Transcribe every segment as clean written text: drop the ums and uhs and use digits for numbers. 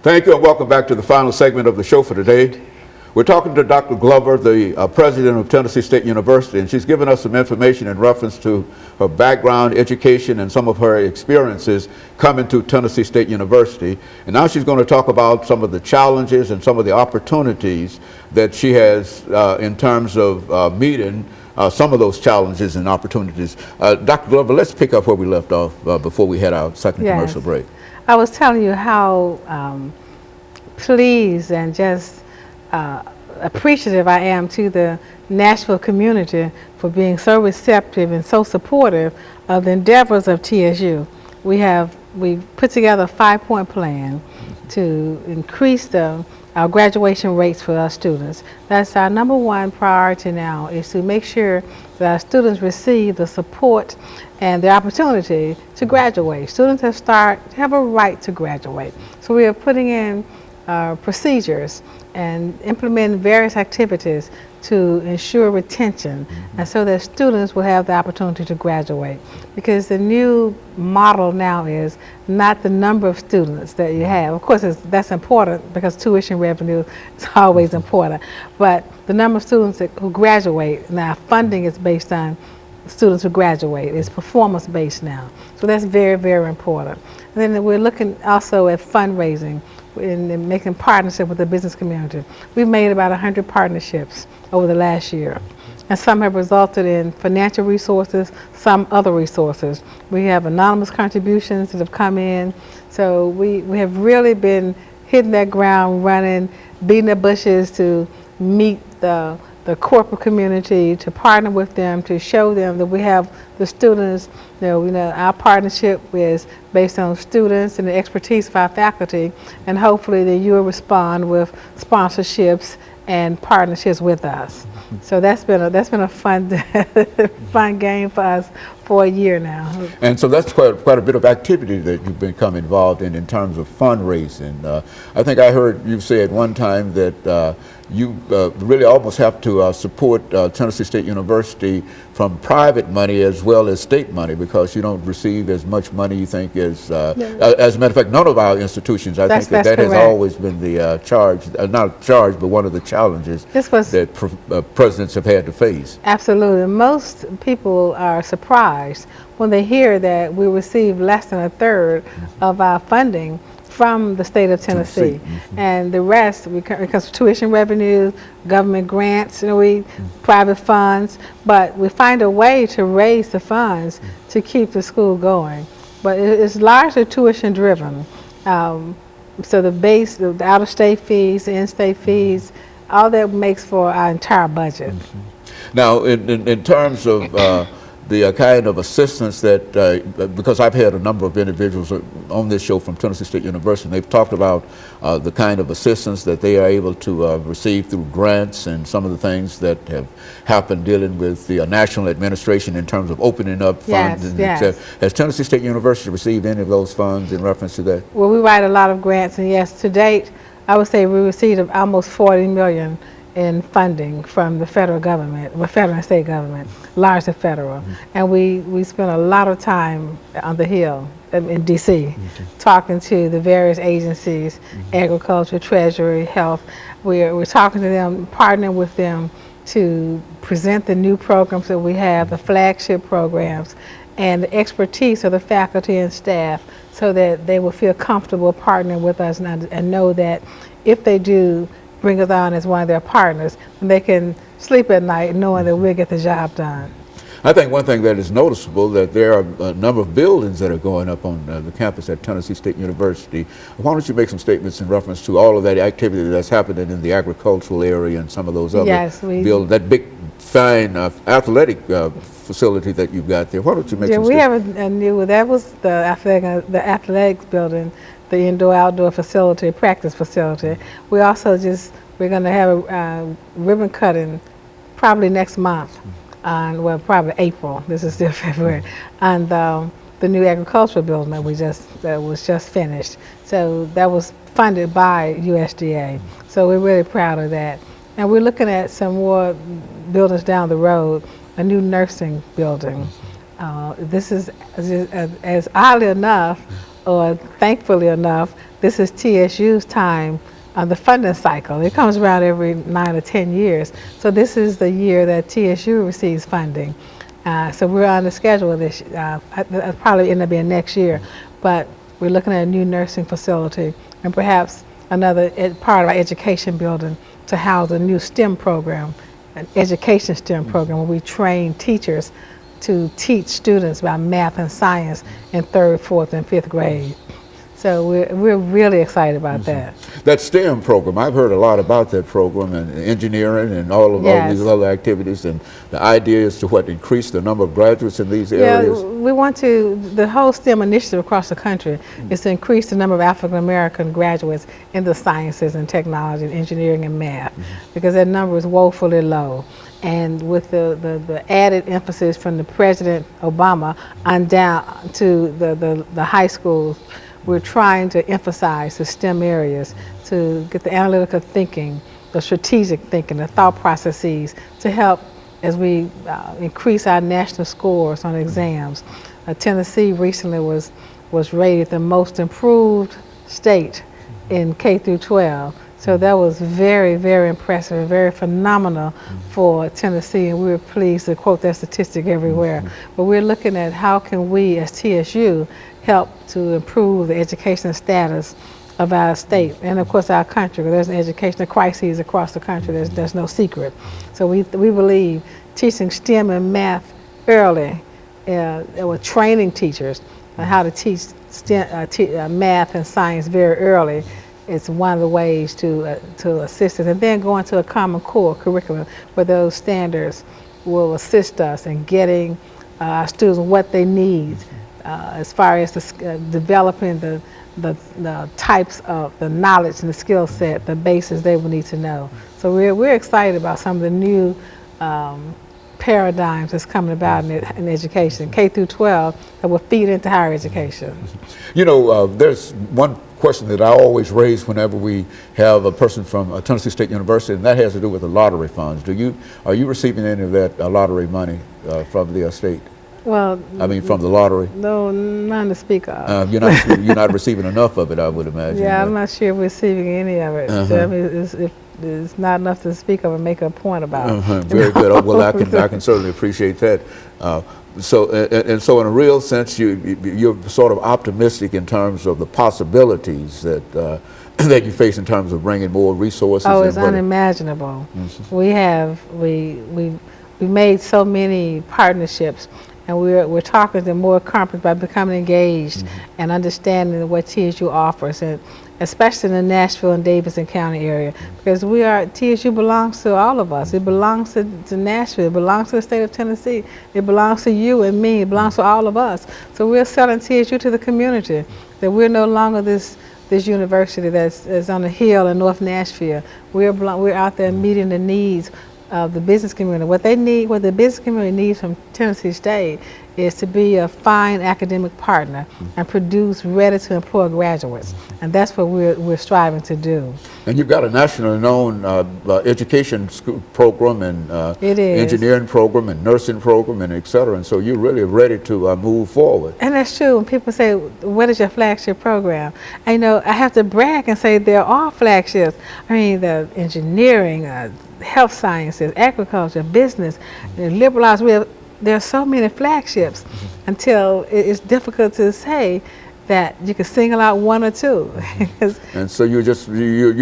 Thank you and welcome back to the final segment of the show for today. We're talking to Dr. Glover, the president of Tennessee State University, and she's given us some information in reference to her background, education, and some of her experiences coming to Tennessee State University. And now she's going to talk about some of the challenges and some of the opportunities that she has in terms of meeting some of those challenges and opportunities. Dr. Glover, let's pick up where we left off before we head our second commercial break. I was telling you how pleased and just appreciative I am to the Nashville community for being so receptive and so supportive of the endeavors of TSU. We put together a 5-point plan to increase our graduation rates for our students. That's our number one priority now, is to make sure that our students receive the support and the opportunity to graduate. Students have a right to graduate. So we are putting in procedures and implementing various activities to ensure retention, and so that students will have the opportunity to graduate. Because the new model now is not the number of students that you have. Of course, that's important because tuition revenue is always important, but the number of students who graduate. Now, funding is based on students who graduate. It's performance based now. So that's very, very important. And then we're looking also at fundraising and making partnership with the business community. We've made about 100 partnerships over the last year, and some have resulted in financial resources, some other resources. We have anonymous contributions that have come in, so we have really been hitting that ground running, beating the bushes to meet the corporate community, to partner with them, to show them that we have the students. Our partnership is based on students and the expertise of our faculty, and hopefully that you will respond with sponsorships and partnerships with us. So that's been a fun fun game for us for a year now. And so that's quite a bit of activity that you've become involved in terms of fundraising. I think I heard you say at one time that you really almost have to support Tennessee State University from private money as well as state money, because you don't receive as much money, you think, as a matter of fact, none of our institutions. I think that has always been the not charge, but one of the challenges that presidents have had to face. Absolutely. Most people are surprised when they hear that we receive less than a third of our funding from the state of Tennessee. And the rest, because of tuition revenue, government grants, private funds, but we find a way to raise the funds to keep the school going. But it's largely tuition driven. So the base, the out-of-state fees, the in-state fees, all that makes for our entire budget. Now, in terms of the kind of assistance that, because I've had a number of individuals on this show from Tennessee State University, and they've talked about the kind of assistance that they are able to receive through grants and some of the things that have happened dealing with the national administration in terms of opening up funds. Has Tennessee State University received any of those funds in reference to that? Well, we write a lot of grants, and yes, to date, I would say we received almost $40 million in funding from the federal government, the federal and state government, largely federal. And we spent a lot of time on the Hill in DC, talking to the various agencies, agriculture, treasury, health. We're talking to them, partnering with them to present the new programs that we have, the flagship programs, and the expertise of the faculty and staff, so that they will feel comfortable partnering with us and know that if they do bring us on as one of their partners, and they can sleep at night knowing that we'll get the job done. I think one thing that is noticeable, that there are a number of buildings that are going up on the campus at Tennessee State University. Why don't you make some statements in reference to all of that activity that's happening in the agricultural area and some of those other buildings, that big, fine athletic facility that you've got there. Why don't you make some statements? We have a new, that was the athletics building, the indoor-outdoor facility, practice facility. We also we're going to have a ribbon cutting probably next month, well, probably April. This is still February, and the new agricultural building that was just finished. So that was funded by USDA. So we're really proud of that. And we're looking at some more buildings down the road, a new nursing building. This is, as oddly enough, or thankfully enough, this is TSU's time on the funding cycle. It comes around every 9 or 10 years. So this is the year that TSU receives funding. So we're on the schedule this, probably end up being next year, but we're looking at a new nursing facility and perhaps another part of our education building to house a new STEM program, an education STEM program where we train teachers to teach students about math and science in 3rd, 4th, and 5th grade. So we're really excited about that. That STEM program, I've heard a lot about that program, and engineering and all of all these other activities, and the idea is to increase the number of graduates in these areas. Yeah, we want to, the whole STEM initiative across the country is to increase the number of African American graduates in the sciences and technology and engineering and math, because that number is woefully low. And with the added emphasis from the President Obama on down to the high schools, we're trying to emphasize the STEM areas to get the analytical thinking, the strategic thinking, the thought processes to help as we increase our national scores on exams. Tennessee recently was rated the most improved state in K through 12. So that was very, very impressive, very phenomenal for Tennessee, and we were pleased to quote that statistic everywhere. But we're looking at how can we as TSU help to improve the education status of our state and of course our country. There's an educational crisis across the country, there's no secret. So we believe teaching STEM and math early, or training teachers on how to teach STEM, math and science very early, it's one of the ways to assist us. And then going to a common core curriculum where those standards will assist us in getting our students what they need as far as developing the types of the knowledge and the skill set, the basis they will need to know. So we're excited about some of the new paradigms that's coming about in education, K through 12, that will feed into higher education. You know, there's one question that I always raise whenever we have a person from Tennessee State University, and that has to do with the lottery funds. Are you receiving any of that lottery money from the state? Well, I mean, from the lottery? No, none to speak of. You're not receiving enough of it, I would imagine. Yeah, I'm not sure if we're receiving any of it. So, I mean, it's not enough to speak of and make a point about. Very good. Well, I can certainly appreciate that. So in a real sense, you're sort of optimistic in terms of the possibilities that that you face in terms of bringing more resources. Oh, it's unimaginable. We made so many partnerships, and we're talking to more companies by becoming engaged and understanding what TSU offers, and especially in the Nashville and Davidson County area, because TSU belongs to all of us. It belongs to Nashville, it belongs to the state of Tennessee, it belongs to you and me, it belongs to all of us. So we're selling TSU to the community, that we're no longer this university that's on a hill in North Nashville. We're out there meeting the needs of the business community. What the business community needs from Tennessee State is to be a fine academic partner and produce ready-to-employ graduates, and that's what we're striving to do. And you've got a nationally known education program and engineering program and nursing program and et cetera, and so you're really ready to move forward. And that's true. When people say, what is your flagship program? I have to brag and say there are flagships. I mean, the engineering, health sciences, agriculture, business, liberal arts. There are so many flagships until it's difficult to say that you can single out one or two. And so you're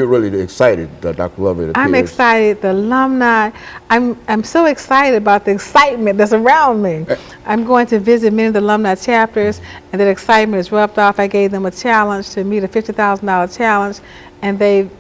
really excited, Dr. Glover. I'm excited. The alumni. I'm so excited about the excitement that's around me. I'm going to visit many of the alumni chapters, and that excitement is rubbed off. I gave them a challenge to meet a $50,000 challenge, and they've